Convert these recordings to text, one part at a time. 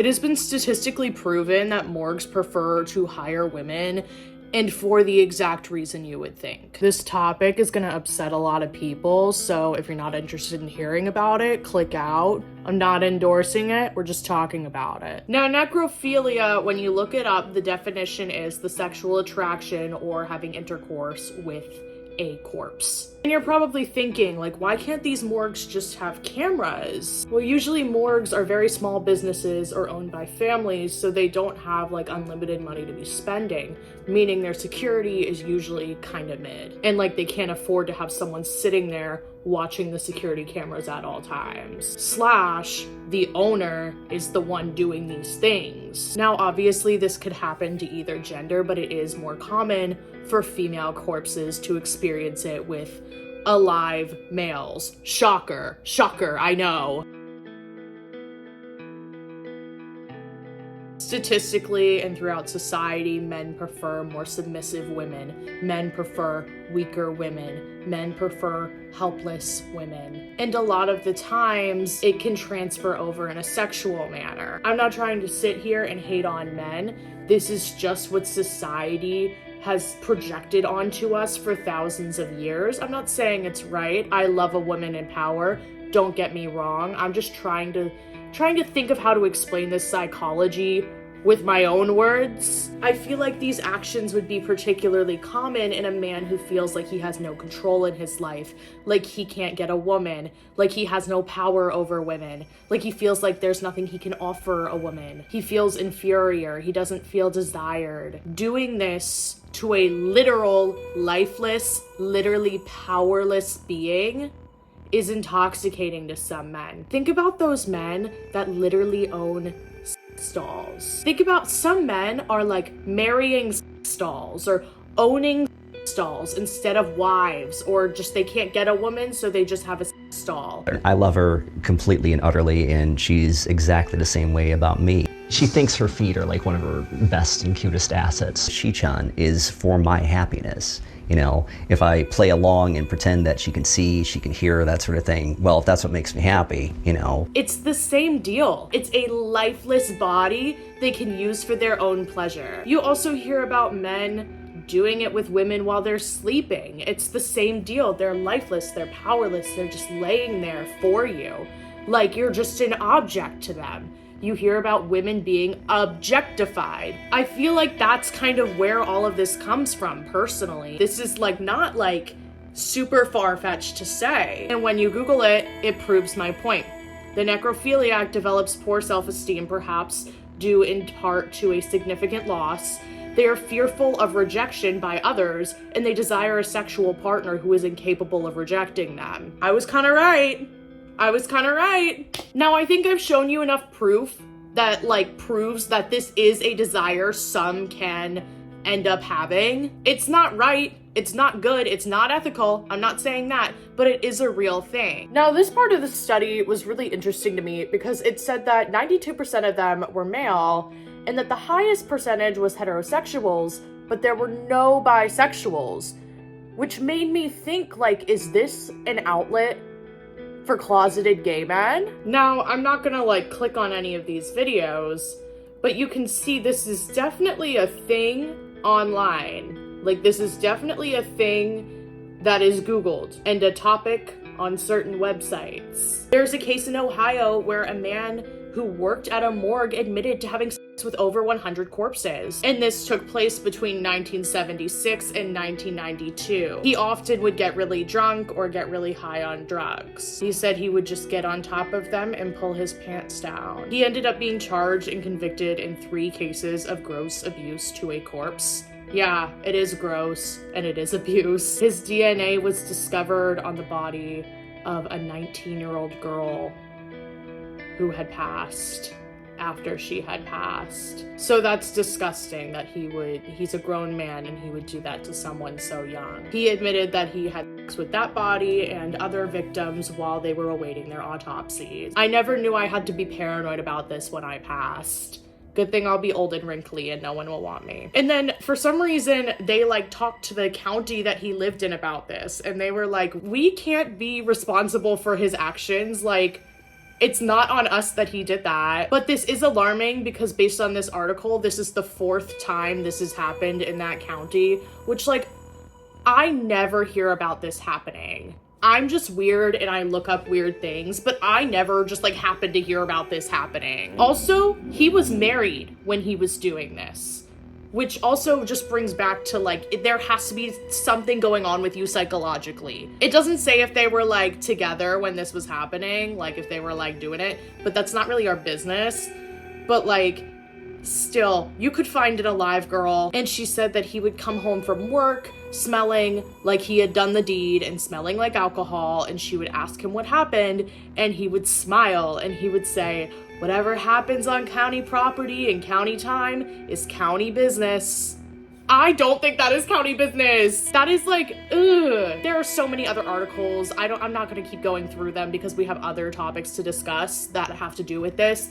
It has been statistically proven that morgues prefer to hire women, and for the exact reason you would think. This topic is gonna upset a lot of people, so if you're not interested in hearing about it, click out. I'm not endorsing it, we're just talking about it. Now, necrophilia, when you look it up, the definition is the sexual attraction or having intercourse with a corpse. And you're probably thinking, like, why can't these morgues just have cameras? Well, usually morgues are very small businesses or owned by families, so they don't have like unlimited money to be spending, meaning their security is usually kind of mid. And like they can't afford to have someone sitting there watching the security cameras at all times. / the owner is the one doing these things. Now, obviously this could happen to either gender, but it is more common for female corpses to experience it with alive males. Shocker, I know. Statistically and throughout society, men prefer more submissive women. Men prefer weaker women. Men prefer helpless women. And a lot of the times, it can transfer over in a sexual manner. I'm not trying to sit here and hate on men. This is just what society has projected onto us for thousands of years. I'm not saying it's right. I love a woman in power. Don't get me wrong. I'm just trying to think of how to explain this psychology with my own words. I feel like these actions would be particularly common in a man who feels like he has no control in his life, like he can't get a woman, like he has no power over women, like he feels like there's nothing he can offer a woman. He feels inferior, he doesn't feel desired. Doing this to a literal, lifeless, literally powerless being is intoxicating to some men. Think about those men that literally own stalls. Think about some men are like marrying stalls or owning stalls instead of wives, or just they can't get a woman so they just have a stall. I love her completely and utterly, and she's exactly the same way about me. She thinks her feet are like one of her best and cutest assets. She-chan is for my happiness. You know, if I play along and pretend that she can see, she can hear, that sort of thing, well, if that's what makes me happy, you know. It's the same deal. It's a lifeless body they can use for their own pleasure. You also hear about men doing it with women while they're sleeping. It's the same deal. They're lifeless, they're powerless, they're just laying there for you. Like you're just an object to them. You hear about women being objectified. I feel like that's kind of where all of this comes from, personally. This is like not like super far-fetched to say. And when you Google it, it proves my point. The necrophiliac develops poor self-esteem, perhaps due in part to a significant loss. They are fearful of rejection by others, and they desire a sexual partner who is incapable of rejecting them. I was kind of right. Now, I think I've shown you enough proof that proves that this is a desire some can end up having. It's not right, it's not good, it's not ethical, I'm not saying that, but it is a real thing. Now, this part of the study was really interesting to me because it said that 92% of them were male and that the highest percentage was heterosexuals, but there were no bisexuals, which made me think, is this an outlet for closeted gay men? Now, I'm not gonna click on any of these videos, but you can see this is definitely a thing online. This is definitely a thing that is Googled and a topic on certain websites. There's a case in Ohio where a man who worked at a morgue admitted to having sex with over 100 corpses. And this took place between 1976 and 1992. He often would get really drunk or get really high on drugs. He said he would just get on top of them and pull his pants down. He ended up being charged and convicted in 3 cases of gross abuse to a corpse. Yeah, it is gross and it is abuse. His DNA was discovered on the body of a 19-year-old girl who had passed after she had passed. So that's disgusting that he's a grown man and he would do that to someone so young. He admitted that he had sex with that body and other victims while they were awaiting their autopsies. I never knew I had to be paranoid about this when I passed. Good thing I'll be old and wrinkly and no one will want me. And then for some reason, they talked to the county that he lived in about this. And they were like, we can't be responsible for his actions. It's not on us that he did that. But this is alarming because based on this article, this is the 4th time this has happened in that county, which, like, I never hear about this happening. I'm just weird and I look up weird things, but I never just like happened to hear about this happening. Also, he was married when he was doing this, which also just brings back to like, there has to be something going on with you psychologically. It doesn't say if they were like together when this was happening, like if they were like doing it, but that's not really our business. But like, still, you could find an alive girl. And she said that he would come home from work smelling like he had done the deed and smelling like alcohol, and she would ask him what happened, and he would smile and he would say, whatever happens on county property and county time is county business. I don't think that is county business. That is like, ugh. There are so many other articles. I'm not gonna keep going through them because we have other topics to discuss that have to do with this.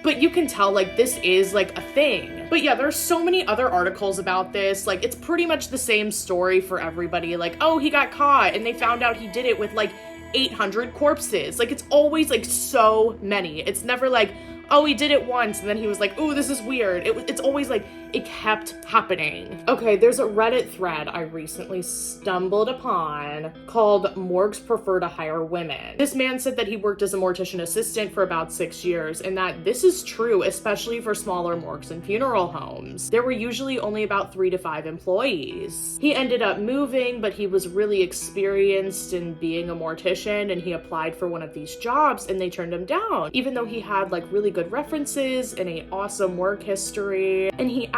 But you can tell, like, this is, like, a thing. But yeah, there's so many other articles about this. Like, it's pretty much the same story for everybody. Like, oh, he got caught, and they found out he did it with, like, 800 corpses. Like, it's always, like, so many. It's never like, oh, he did it once, and then he was like, ooh, this is weird. It's always, like, it kept happening. Okay, there's a Reddit thread I recently stumbled upon called Morgues Prefer to Hire Women. This man said that he worked as a mortician assistant for about 6 years, and that this is true, especially for smaller morgues and funeral homes. There were usually only about 3 to 5 employees. He ended up moving, but he was really experienced in being a mortician, and he applied for one of these jobs, and they turned him down, even though he had like really good references and an awesome work history. And he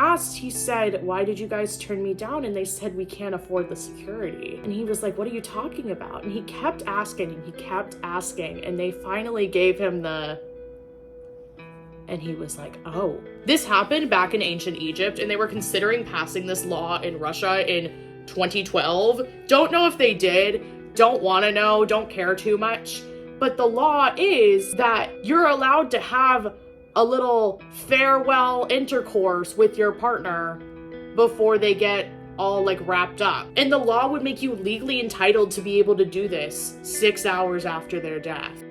said, why did you guys turn me down? And they said, we can't afford the security. And he was like, what are you talking about? And he kept asking and he kept asking, and they finally gave him and he was like, oh. This happened back in ancient Egypt, and they were considering passing this law in Russia in 2012. Don't know if they did, don't want to know, don't care too much. But the law is that you're allowed to have a little farewell intercourse with your partner before they get all like wrapped up. And the law would make you legally entitled to be able to do this 6 hours after their death.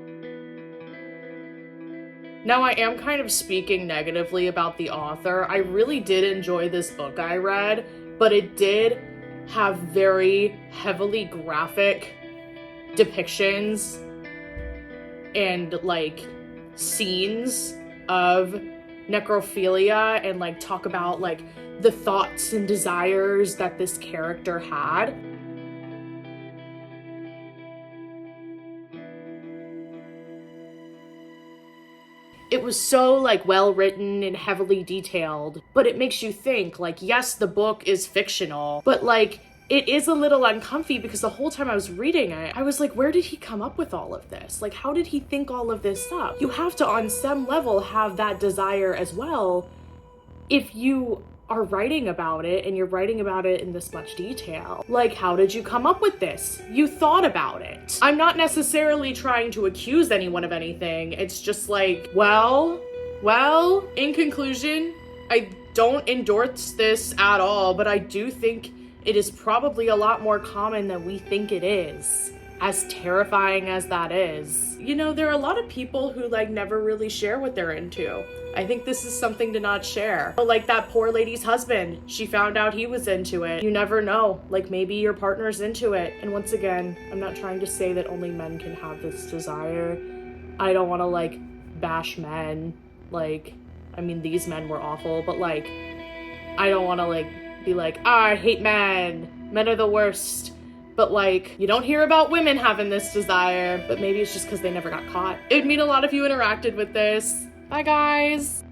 Now, I am kind of speaking negatively about the author. I really did enjoy this book I read, but it did have very heavily graphic depictions and like scenes of necrophilia, and like talk about like the thoughts and desires that this character had. It was so like well written and heavily detailed, but it makes you think like, yes, the book is fictional, but like it is a little uncomfy because the whole time I was reading it, I was like, where did he come up with all of this? Like, how did he think all of this up? You have to, on some level, have that desire as well if you are writing about it and you're writing about it in this much detail. Like, how did you come up with this? You thought about it. I'm not necessarily trying to accuse anyone of anything. It's just like, well, in conclusion, I don't endorse this at all, but I do think it is probably a lot more common than we think it is, as terrifying as that is. You know, there are a lot of people who like never really share what they're into. I think this is something to not share. Like that poor lady's husband, she found out he was into it. You never know, like maybe your partner's into it. And once again, I'm not trying to say that only men can have this desire. I don't want to like bash men. Like, I mean, these men were awful, but like, I don't want to like be like, I hate men are the worst. But like, you don't hear about women having this desire, but maybe it's just because they never got caught. It would mean a lot if you interacted with this. Bye guys.